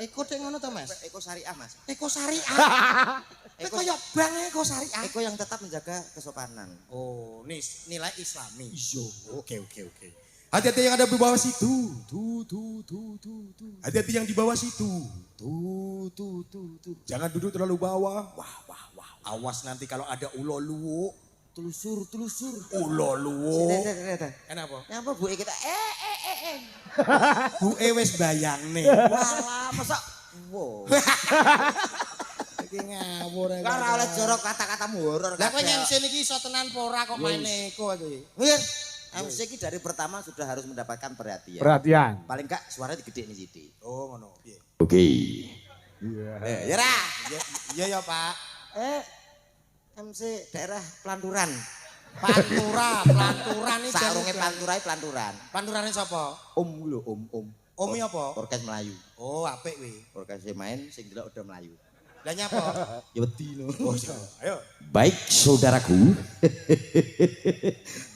Eko dek ngono to Mas? Eko syariah Mas. Eko syariah. Eko yo bang Eko syariah. Eko yang tetap menjaga kesopanan. Oh, nilai Islami. Iya. Oke. Hati-hati yang ada di bawah situ. Hati-hati yang di bawah situ. Jangan duduk terlalu bawah. Wah. Awas nanti kalau ada ulo luwuk. telusur. Ulo luwo. Kenapa? Nyapa Bu kita Buke wis bayangne. Walah, masa wow. Iki ngawur ae. Ora oleh jorok kata-katamu horor. Lah kowe MC niki iso tenan apa ora kok maine iku iki. Mir, MC ki dari pertama sudah harus mendapatkan perhatian. Perhatian. Paling enggak suaranya digedekne sithik. Oh ngono. Piye? Oke. Ya ra. Iya ya, Pak. MC daerah Pelanturan. Planturan iki Sarunge Pelanturan. Planturane sapa? Om lho, om. Omi apa? Orkes Melayu. Oh, apik kuwi. Orkes main sing delok udah Melayu. Lah nyapa? Ya wedi no. Ayo. Baik saudaraku,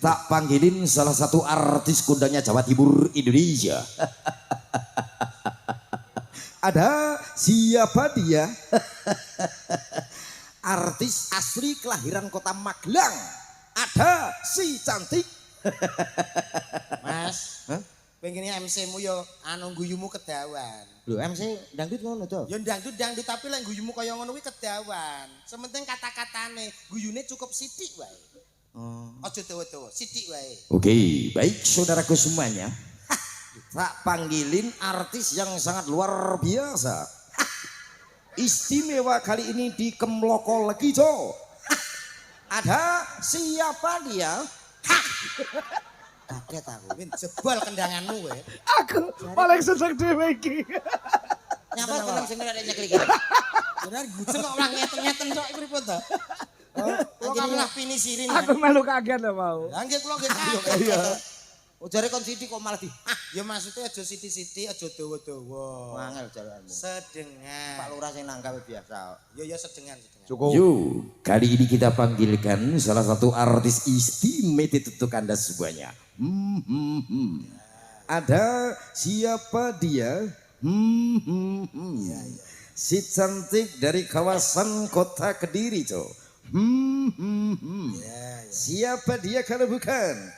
tak panggilin salah satu artis kondangnya Jawa Timur Indonesia. Ada siapa dia? Artis asli kelahiran kota Magelang. Ada si cantik. Mas. Hah? Pengen MC-mu yo anu guyumu kedawan. Lho MC dangdut ngono to. Ya dangdut tapi lek guyumu kaya ngono kuwi kedawan. Sementing kata-katane guyune cukup sithik wae. Oh. Aja dawa-dawa, sithik wae. Oke, baik saudaraku semuanya. Tak panggilin artis yang sangat luar biasa. Istimewa kali ini di Kemloko Legijo. Ada siapa dia? Kaget aku. Win jebol kendanganmu kowe. Aku paling seneng dhewe iki. Nyapa seneng sing nek nyeklik iki. Benar guceng kok ora ngeten-ngeten kok pripun to? Kok kamu lah pinisirin. Aku melu kaget lho mau. Lah nggih kula nggih kaget. Iya. Ujare kon sithik kok malah di. Ya maksudnya aja sithik-sithik, aja dawa-dawa. Mangel jalanmu. Pak Sedengan. Lurah sing nangkap biasa. Ya sedengan. Cukup. Yo, kali ini kita panggilkan salah satu artis istimewa untuk Anda semuanya. Ada siapa dia? Si cantik dari kawasan kota Kediri, Cok. Siapa dia kalau bukan?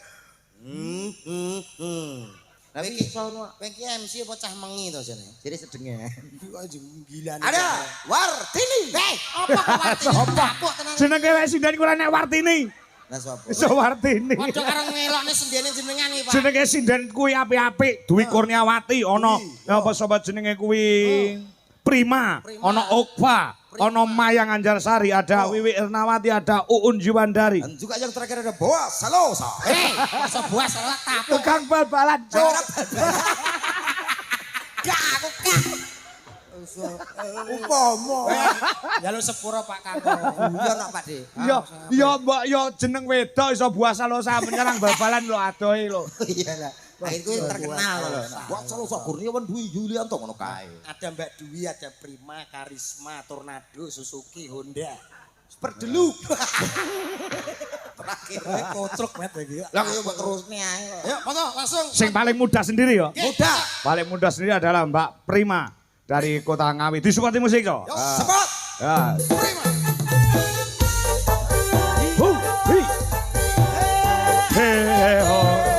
Tapi Iki sono kowe iki MC apa cah mengi to jane? jadi sedengen. Aja gila. Ada Wartini. Apa kok Wartini? Kapok tenan. Jenenge wek sindan ku nek Wartini. Lah sapa? Iso Wartini. Padha karo ngelokne sendene jenengan iki, Pak. Jenenge sindan kuwi apik-apik, Dwi Kurniawati ana apa sapa jenenge kuwi? Prima, ana Okva, ana Mayang Anjarsari, ada Wiwi Ernawati, ada Uun Juwandari. Dan juga yang terakhir ada Boas Salosa. Masa buas salah tapuk. Tukang bal-balan, Cok. Gak aku gak. Upomo. Ya lu sepuro Pak Kakung. Iya nak Pak De. Yo mbok yo jeneng wedok iso buasa lo menyerang bal-balan lo adohe lo. Iya lah. Akhirku terkenal loh. Boas Salosa Kurniawan Dwi Yulianto ngono kae. Ada Mbak Dwi, ada Prima, Karisma, Tornado, Suzuki, Honda. Perdelu. Terakhir kocruk banget lagi. Lah yo mbok terusne ae kok. Ayo, foto langsung. Sing paling muda sendiri yo. Muda. Paling muda sendiri adalah Mbak Prima dari Kota Ngawi. Disupport musik, Cok. Sepot. Ya. Prima. Hi. Hey, ho.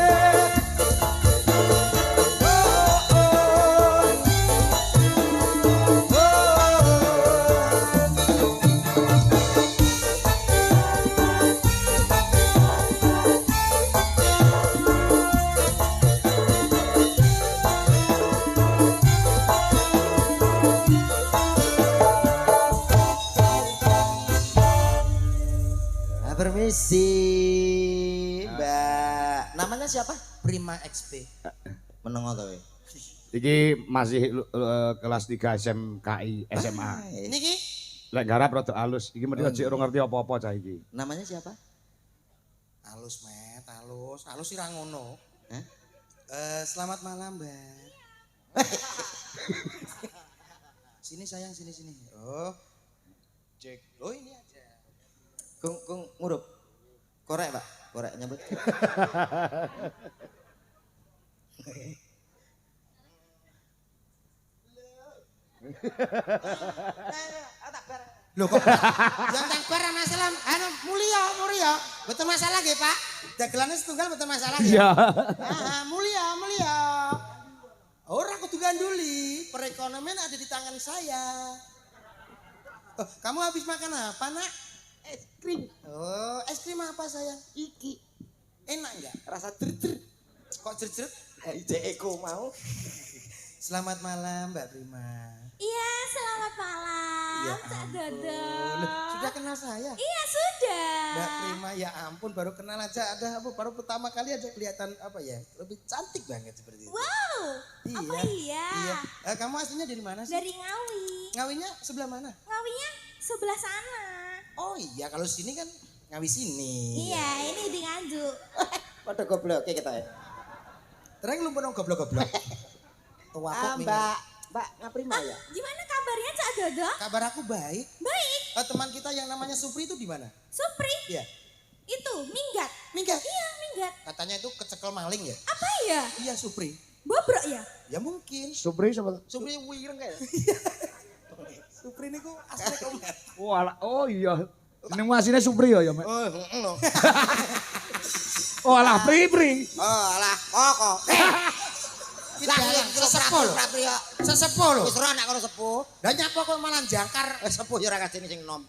Permisi, Mbak. Namanya siapa? Prima XP. Meneng to we. Iki masih kelas 3 SMKI SMA. Niki Lek garap rada halus. Iki mesti ora ngerti apa-apa cah iki. Namanya siapa? halus, Met, halus. Halus sih ra ngono. Hah? Selamat malam, Mbak. Sini sayang, sini. Oh. Cek. Oh, ini aja. Kung ngurup. Korek, Pak. Korek nyebut. Loh kok yang takbar masalah anu mulia. Betul masalah nggih, Pak. Dagelane setunggal betul masalah nggih. Iya. Mulia. Ora kudu ganduli, perekonomian ada di tangan saya. Oh, kamu habis makan apa, Nak? Es krim. Oh, es krim apa sayang? Iki. Enak enggak? Rasa jer-jer. Kok jeret-jeret? Eko mau. Selamat malam Mbak Prima. Iya, selamat malam, Ya Cak ampun. Dodo. Loh, sudah kenal saya? Iya, sudah. Mbak Prima, ya ampun baru kenal aja ada apa? Baru pertama kali aja kelihatan apa ya? Lebih cantik banget seperti itu. Wow, Iya. apa iya? Iya. Kamu aslinya dari mana sih? Dari Ngawi. Ngawinya sebelah mana? Ngawinya sebelah sana. Oh iya, kalau sini kan Ngawi sini. Iya, ini di Nganjuk. Pada goblok kita ya. Terus lu pernah goblok-goblok. Tua kok minggu. Mbak Ngaprima ya? Gimana kabarnya Cak Dodo? Kabar aku baik. Baik, Teman kita yang namanya Supri itu di mana? Supri. Iya. Itu, minggat. Minggat. Iya, minggat. Katanya itu kecekel maling ya? Apa ya? Iya Supri. Bobrok ya? Ya mungkin. Supri sama. Supri wireng kayak. Supri ini kok asli komet. Oh iya. Ini masihnya Supri ya Mek. Oh, no. Oh alah Pri. Oh, alah, kok. Kita yang sesepuh lho. Sesepuh lho. Wis ora anak karo sepuh. Lah nyapa kok malah jangkar. Sepuh ya ora kadene sing nom.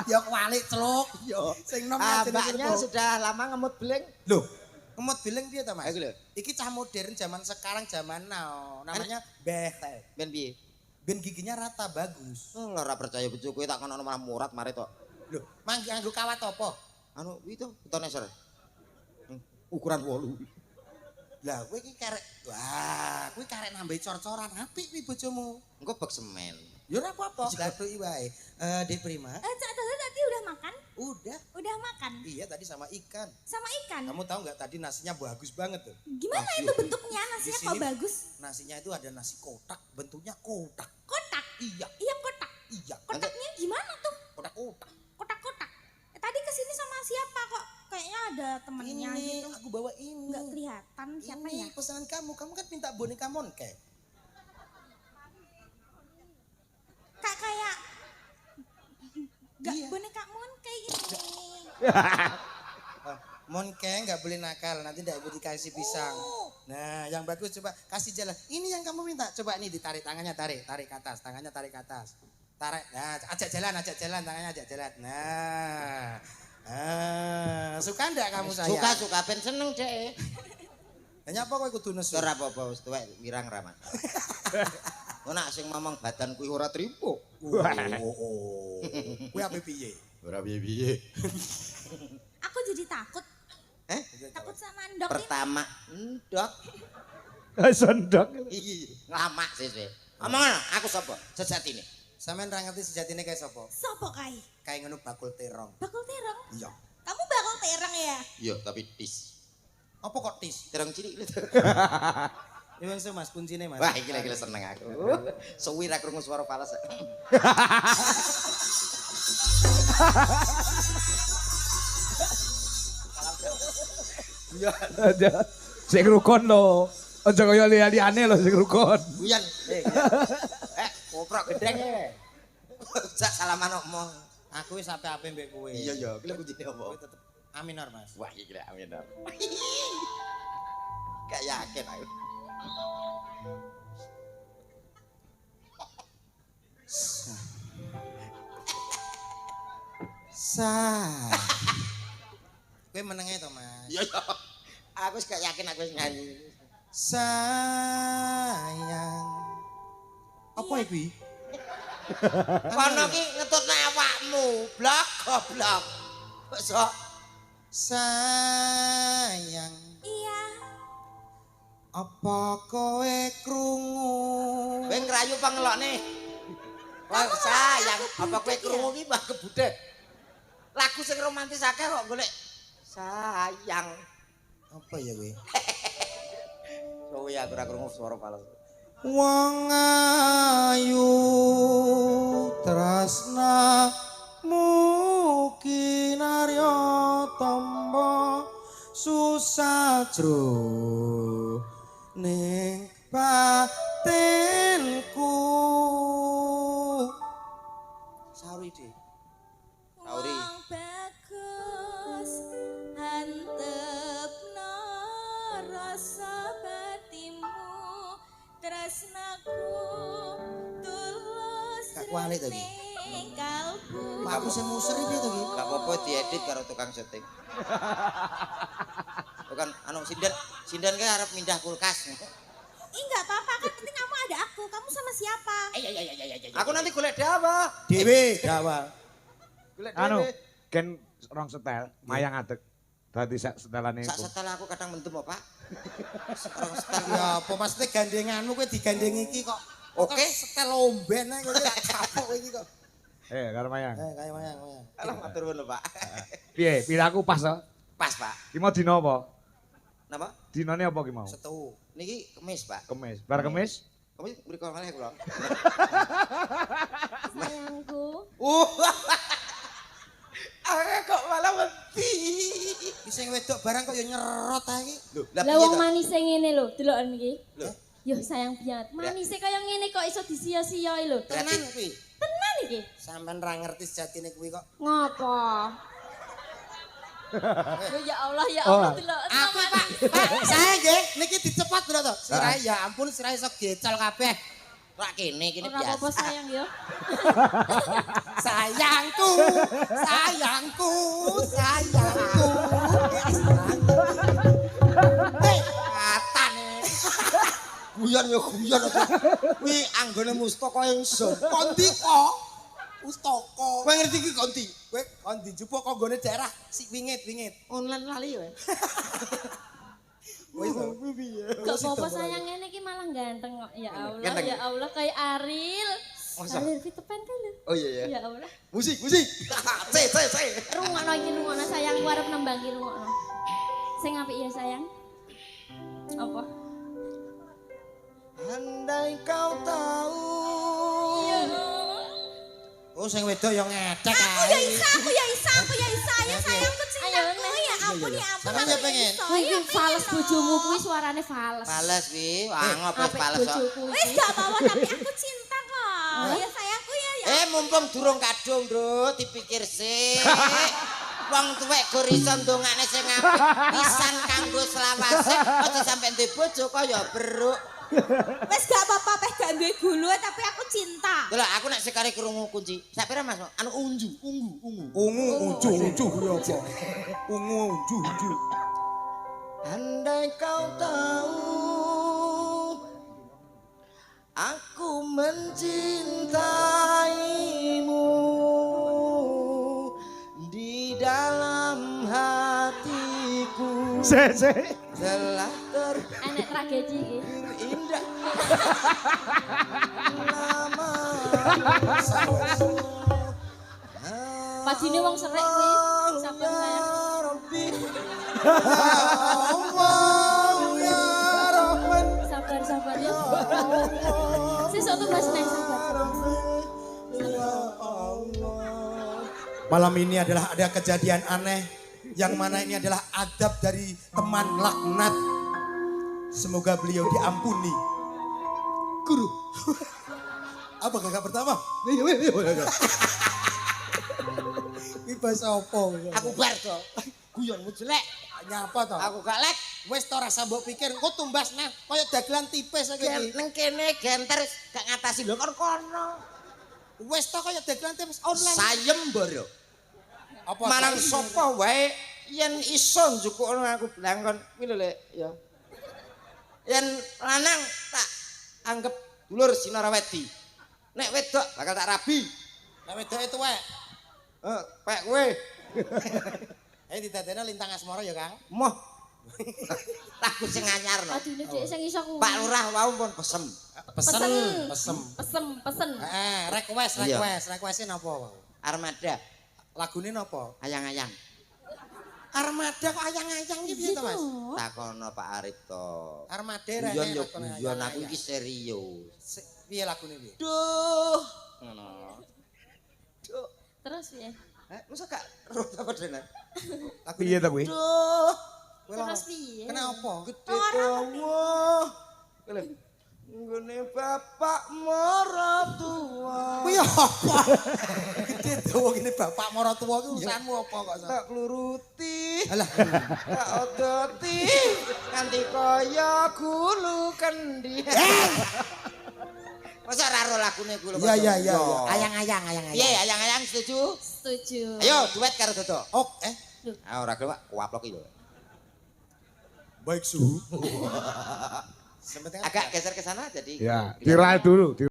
Ya kwalik celuk. Yo. Sing nom aja Mbaknya sudah lama ngemut beleng. Loh, ngemot bileng piye ta, Mas? Ayo lho. Iki cah modern zaman sekarang zaman now. Namanya behel. Ben piye? Ben giginya rata bagus. Oh, ora percaya bojoku tak kono malah murat mari tok. Loh, manggi nganggo kawat apa? Anu itu toneser. Ukuran 8. Lah kowe iki karek. Wah, kowe karek nambahi cor-coran apik kuwi bojomu. Engko bek semen. Ya ora apa-apa. Gathuki wae. Dek Prima. Cak Dodo tadi udah makan? Udah. Udah makan? Iya tadi sama ikan. Sama ikan? Kamu tahu nggak tadi nasinya bagus banget tuh. Gimana itu bentuknya? Nasinya Di kok sini- bagus? Nasinya itu ada nasi kotak, bentuknya kotak. Kotak? Iya, Iya, kotak. iya. Kotaknya gimana tuh? Kotak-kotak. Kotak-kotak. Tadi kesini sama siapa kok? Kayaknya ada temennya Ini gitu. aku bawa ini. Nggak kelihatan siapa Ini ya? pesanan kamu. Kamu kan minta boneka Monke. Kayak nggak Iya. boneka mon kayak gini. Monke nggak boleh nakal. Nanti nggak ibu dikasih pisang. Nah, yang bagus coba kasih jalan. Ini yang kamu minta. Coba ini ditarik tangannya, tarik ke atas. Tangannya tarik ke atas. Tarik. Nah, ajak jalan. Tangannya ajak jalan. Nah. Suka ndak kamu saya? Suka ben seneng Dek. Hanya apa kowe kudu nesu? Ora apa-apa wis tuwek wirang ra, Mas. Kok nak sing ngomong badan kuwi ora trimo. Oh. Kuwi ape piye? Ora piye-piye. Aku jadi takut. Takut sama ndok ini. Pertama, ndok. Sendok. Iya, nglamak sih. Omong aku sapa? Sejatine. Sampeyan ra ngerti sejatine kayak sapa? Sopo kai? Kayak ngono bakul terong. Bakul terong. Iya. Kamu bakul terong ya? Iya, tapi tis. Apa kok tis? Terong cilik lho. Ini Mas Mas kuncine Mas. Wah, iki lagi seneng aku. Suwi ra krungu swara fales. Sing rukun lho. Aja kaya liya-liyane lho sing rukun. Guyan. Koprok gedeng e. Jak salaman omong. Aku wis ape-ape mbek kowe. Iya ya, iki lho kuncine Kowe apa? tetep aminor Mas. Wah, iki lho amin. Gak yakin aku. Kowe menenge to Mas. Iya ya. Aku wis gak yakin aku wis nyanyi. Sayang. Apa iki? Kono ki ngetutne awakmu. Blok goblok. Sok Sayang. Iya. Apa kowe krungu? kowe ngrayu pengelokne. Wah, sayang, apa kowe krungu ki mbah kebudhe. Lagu sing romantis akeh kok golek sayang. Apa ya kowe? Kowe aku ora krungu swara fales. Wong ayu tresna mukinarya tamba susajro ning batinku. Sauri Dik. Sauri. Wong bagus antepno rasa batimu tresnaku tulus Gak kualik tadi. rene ning kalbu. Aku sing muser iki to iki. Gak apa-apa diedit karo tukang syuting. Bukan anu sinden kae arep mindah kulkas. Enggak apa-apa, kan penting kamu ada aku. Kamu sama siapa? Aku nanti golek dawa. Dewe dawa. Golek Anu, dhewe. gen rong setel, mayang adek. Dadi sak setelane Sak iku. setel aku kadang mendem apa, Pak? Orang setel Ya apa maksudnya gandenganmu kowe digandeng iki kok. Oke. Kok setel omben ae kowe gak kapok iki kok. Karo mayang. Kaya mayang. Alah matur nuwun, Pak. Piye, piraku pas to? Pas, Pak. Ki mau dina apa? Napa? Dinane apa ki mau? Setu. Niki kemis, Pak. Kemis. Bar kemis? Kemis mriko malih kula. Sayangku. Kok malah wedi. Iki sing wedok barang kok ya nyerot ae iki. Lho, Lah piye wong to? manise ngene lho, deloken iki. Lho, Yo sayang banget. Manise kaya ngene kok iso disia-siai lho. Tenan kuwi. Tenan iki. Sampeyan ra ngerti sejatine kuwi kok. Ngopo? Yo ya Allah Oh. deloken. Aku Pak, saya nggih niki dicepot lho to. Sirahe ya ampun sirahe iso gecol kabeh. rak kene kene Ora apa-apa biasa. sayang yo. Sayangku, sayangku, sayangku. Hei, katan. Guyon yo guyon aja. Kuwi anggone mustaka ingsun. Kondi kok? Mustaka. Kowe ngerti iki kondi? Kowe kondi jupuk kok nggone daerah sik wingit-wingit. Online lali kowe. Wis to. Piye? Gak apa-apa sayang ngene iki malah ganteng kok. Ya Allah, Ganteng? ya Allah kayak Ariel. Masa? Ariel Peter Pan kan lho. Oh iya ya. Ya Allah. Musik. C. Rungokno iki rungokno sayangku arep nembang iki rungokno. Sing apik ya sayang. Apa? Andai kau tahu. Ya. Oh sing wedok yo ngecek Aku ae. ya Isa, aku ya Isa, aku ya Isa. Ya sayangku cintaku ya ampun ya ampun. Sampeyan ya pengen? Kuwi fales bojomu kuwi suarane fales. Fales kuwi, angop wis Apik fales kok. bojoku iki. Wis gak apa-apa tapi aku cinta kok. Ya sayangku ya. Mumpung durung kadung, Bro, dipikir sih. Wong tuwek gorisan dongane sing apik, pisan kanggo selawase, aja sampe ndek bojo kaya beruk. Wis gak apa-apa peh gak duwe gulu tapi aku cinta. Delok aku nek sekali krungu kunci. Sak pira Mas? Anu unju. Unju kuwi apa? Unju. Andai kau tahu aku mencintaimu di dalam hatiku Se. telah Enek tragedi iki. terindah lama. Padine wong serek kuwi. Sabar sayang. Sabar ya. Sesuk tuh Mas Neng sabar. Malam ini adalah ada kejadian aneh yang mana ini adalah adab dari teman laknat. Semoga beliau diampuni. Guru. Apa kakak pertama? Ini bahasa apa? Aku bar to. Guyonmu jelek. Nyapa toh? Aku gak lek. Wes to rasa mbok pikir engko tumbas neh kaya dagelan tipis iki. Neng kene genter gak ngatasi lho kono. Wes to kaya dagelan tipis online. Sayembara. Apa? Marang sapa wae yen iso njukukno aku blangkon kuwi lho Lek ya. Yen lanang tak anggap dulur Sinara Wedi. Nek wedok bakal tak rabi. Nek wedoke tuwek. Pek kowe. Didadekno lintang asmara ya, Kang. Moh. Lagu sing anyar no. Adine dhek sing iso kuwi. Pak Lurah wau pun pesem. Pesen. Request. Iya. Request-e napa? Armada, Lagune napa? ayang-ayang. Armada kok ayang-ayang iki piye to, Mas? Takono Pak Arif to. Armada Guyon yo guyon aku iki serius. Piye lagune piye? Duh. Ngono. Terus ya. Masa gak roh apa dene? Piye ta kuwi? Duh. Terus piye? Kenapa? Gede dawa. Kele. Nggone bapak maratua. Kuwi apa? Gede dawa ngene bapak maratuwa ki urusanmu apa kok? Tak kluruti. Alah. Tak odoti. Kanthi kaya gulu kendi. Masa ora ro lagune kuwi lho. Iya, iya, iya, iya. Ayang-ayang, ayang-ayang. Piye ayang-ayang setuju? Setuju. Ayo duet karo Dodo. Oh, Ah ora gelem kuaplok iki lho. baik suhu. Agak geser ke sana jadi. Ya, diraih dulu.